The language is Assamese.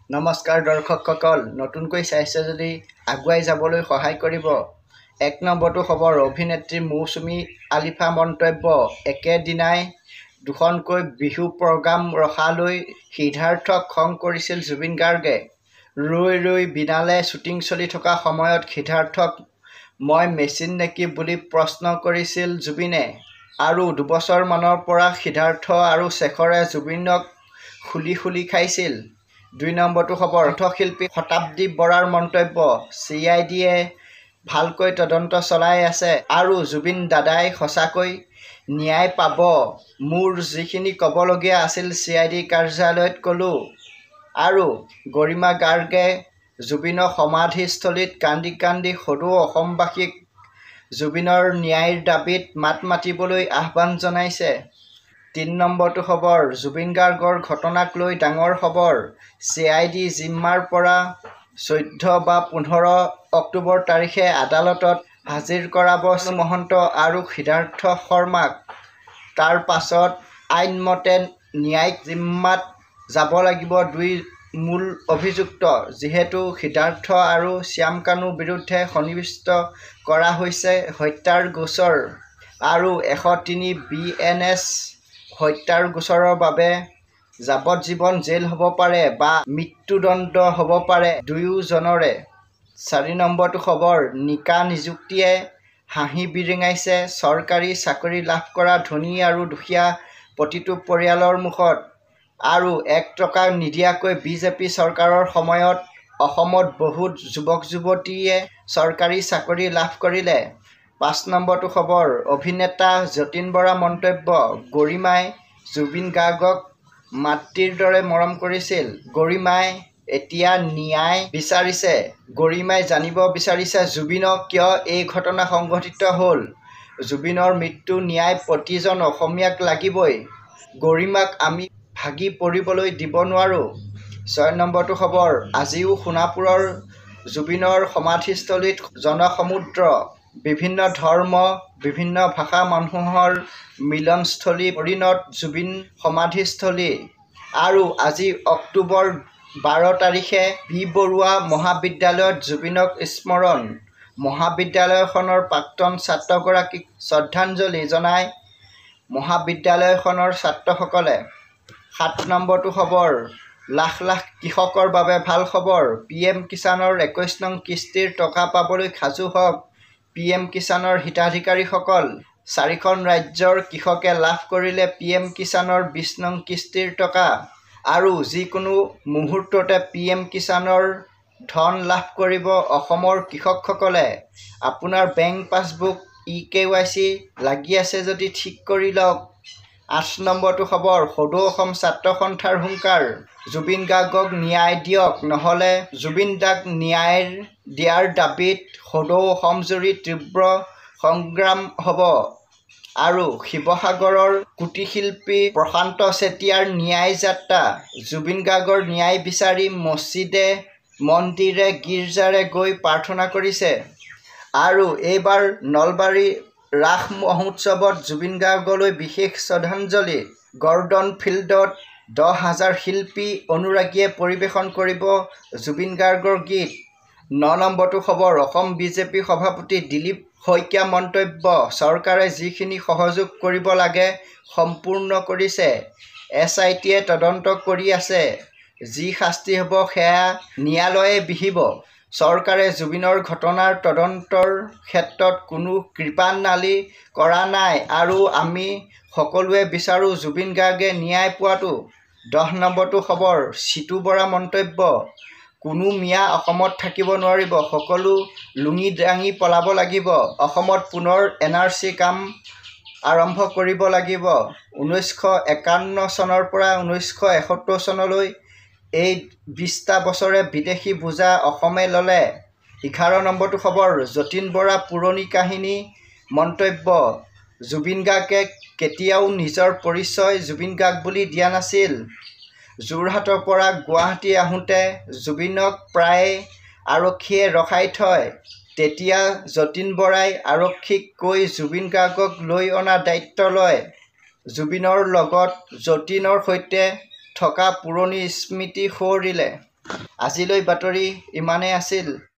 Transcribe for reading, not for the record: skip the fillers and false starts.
নমস্কাৰ দৰ্শকসকল, নতুনকৈ চাইছে যদি আগুৱাই যাবলৈ সহায় কৰিব। ১ নম্বৰটো খবৰ, অভিনেত্ৰী মৌচুমী আলিফা মন্তব্য, একেদিনাই দুখনকৈ বিহু প্ৰগ্ৰাম ৰখালৈ সিদ্ধাৰ্থক খং কৰিছিল জুবিন গাৰ্গে। ৰৈ ৰৈ বিনালে শ্বুটিং চলি থকা সময়ত সিদ্ধাৰ্থক মই মেচিন নেকি বুলি প্ৰশ্ন কৰিছিল জুবিনে। আৰু দুবছৰমানৰ পৰা সিদ্ধাৰ্থ আৰু শেখৰে জুবিনক খুলি খাইছিল। ২ নম্বৰটো খবৰ, কণ্ঠশিল্পী শতাব্দী বৰাৰ মন্তব্য, CIDয়ে ভালকৈ তদন্ত চলাই আছে আৰু জুবিন দাদাই সঁচাকৈ ন্যায় পাব। মোৰ যিখিনি ক'বলগীয়া আছিল CID কাৰ্যালয়ত ক'লো। আৰু গৰিমা গাৰ্গে জুবিনৰ সমাধিস্থলীত কান্দি কান্দি সদৌ অসমবাসীক জুবিনৰ ন্যায়ৰ দাবীত মাত মাতিবলৈ আহ্বান জনাইছে। ৩ নম্বৰটো খবৰ, জুবিন গাৰ্গৰ ঘটনাক লৈ ডাঙৰ খবৰ, CID জিম্মাৰ পৰা ১৪ বা ১৫ অক্টোবৰ তাৰিখে আদালতত হাজিৰ কৰাব মহন্ত আৰু সিদ্ধাৰ্থ শৰ্মাক। তাৰ পাছত আইনমতে ন্যায়িক জিম্মাত যাব লাগিব দুই মূল অভিযুক্ত। যিহেতু সিদ্ধাৰ্থ আৰু শ্যামকানুৰ বিৰুদ্ধে সন্নিৱিষ্ট কৰা হৈছে হত্যাৰ গোচৰ আৰু ১০৩ BNS হত্যাৰ গোচৰৰ বাবে যাৱজ্জীৱন জেল হ'ব পাৰে বা মৃত্যুদণ্ড হ'ব পাৰে দুয়োজনৰে। ৪ নম্বৰটো খবৰ, নিকা নিযুক্তিয়ে হাঁহি বিৰিঙাইছে চৰকাৰী চাকৰি লাভ কৰা ধনী আৰু দুখীয়া প্ৰতিটো পৰিয়ালৰ মুখত। আৰু ১ টকা নিদিয়াকৈ বিজেপি চৰকাৰৰ সময়ত অসমত বহুত যুৱক-যুৱতীয়ে চৰকাৰী চাকৰি লাভ কৰিলে। ৫ নম্বৰটো খবৰ, অভিনেতা যতীন বৰা মন্তব্য, গৰিমাই জুবিন গাৰ্গক মাতৃৰ দৰে মৰম কৰিছিল। গৰিমাই এতিয়া ন্যায় বিচাৰিছে। গৰিমাই জানিব বিচাৰিছে জুবিনক কিয় এই ঘটনা সংঘটিত হ'ল। জুবিনৰ মৃত্যু ন্যায় প্ৰতিজন অসমীয়াক লাগিবই। গৰিমাক আমি ভাগি পৰিবলৈ দিব নোৱাৰোঁ। ৬ নম্বৰটো খবৰ, আজিও সোণাপুৰৰ জুবিনৰ সমাধিস্থলীত জনসমুদ্ৰ। বিভিন্ন ধৰ্ম, বিভিন্ন ভাষা মানুহৰ মিলনস্থলী পৰিণত জুবিন সমাধিস্থলী। আৰু আজি অক্টোবৰ ১২ তাৰিখে বি বৰুৱা মহাবিদ্যালয়ত জুবিনক স্মৰণ। মহাবিদ্যালয়খনৰ প্ৰাক্তন ছাত্ৰগৰাকীক শ্ৰদ্ধাঞ্জলি জনায় মহাবিদ্যালয়খনৰ ছাত্ৰসকলে। ৭ নম্বৰটো খবৰ, লাখ লাখ কৃষকৰ বাবে ভাল খবৰ, PM কিষাণৰ ২১ নং কিস্তিৰ টকা পাবলৈ সাজু হওক PM কিষাণৰ হিতাধিকাৰীসকল। ৪খন ৰাজ্যৰ কৃষকে লাভ কৰিলে PM কিষাণৰ ২০ নং কিস্তিৰ টকা। আৰু যিকোনো মুহূৰ্ততে PM কিষাণৰ ধন লাভ কৰিব অসমৰ কৃষকসকলে। আপোনাৰ বেংক পাছবুক eKYC লাগি আছে যদি ঠিক কৰি লওক। ৮ নম্বৰটো খবৰ, সদৌ অসম ছাত্ৰ সন্থাৰ হুংকাৰ, জুবিন গাৰ্গক ন্যায় দিয়ক নহ'লে জুবিন দাক ন্যায় দিয়াৰ দাবীত সদৌ অসমজুৰি তীব্ৰ সংগ্ৰাম হ'ব। আৰু শিৱসাগৰৰ কুটীৰশিল্পী প্ৰশান্ত চেতিয়াৰ ন্যায় যাত্ৰা, জুবিন গাৰ্গৰ ন্যায় বিচাৰি মছজিদে মন্দিৰে গীৰ্জাৰে গৈ প্ৰাৰ্থনা কৰিছে। আৰু এইবাৰ নলবাৰী ৰাস মহোৎসৱত জুবিন গাৰ্গলৈ বিশেষ শ্ৰদ্ধাঞ্জলি। গৰ্ডন ফিল্ডত ১০,০০০ শিল্পী অনুৰাগীয়ে পৰিৱেশন কৰিব জুবিন গাৰ্গৰ গীত। ৯ নম্বৰটো খবৰ, অসম বিজেপি সভাপতি দিলীপ শইকীয়া মন্তব্য, চৰকাৰে যিখিনি সহযোগ কৰিব লাগে সম্পূৰ্ণ কৰিছে। SITয়ে তদন্ত কৰি আছে। যি শাস্তি হ'ব সেয়া ন্যায়ালয়ে বিহিব। চৰকাৰে জুবিনৰ ঘটনাৰ তদন্তৰ ক্ষেত্ৰত কোনো কৃপানালি কৰা নাই আৰু আমি সকলোৱে বিচাৰোঁ জুবিন গাৰ্গে ন্যায় পোৱাটো। ১০ নম্বৰটো খবৰ, চিতু বৰা মন্তব্য, কোনো মিয়া অসমত থাকিব নোৱাৰিব, সকলো লুঙি দাঙি পলাব লাগিব। অসমত পুনৰ NRC কাম আৰম্ভ কৰিব লাগিব। ১৯৫১ চনৰ পৰা ১৯৭১ চনলৈ এই ২০টা বছৰে বিদেশী বোজা অসমে ল'লে। ১১ নম্বৰটো খবৰ, যতীন বৰা পুৰণি কাহিনী মন্তব্য, জুবিন গাৰ্গে কেতিয়াও নিজৰ পৰিচয় জুবিন গাৰ্গ বুলি দিয়া নাছিল। যোৰহাটৰ পৰা গুৱাহাটী আহোঁতে জুবিনক প্ৰায়ে আৰক্ষীয়ে ৰখাই থয়। তেতিয়া যতীন বৰাই আৰক্ষীক কৈ জুবিন গাৰ্গক লৈ অনা দায়িত্ব লয়। জুবিনৰ লগত যতীনৰ সৈতে থকা পুৰণি স্মৃতি সোঁৱৰিলে। আজিলৈ বাতৰি ইমানেই আছিল।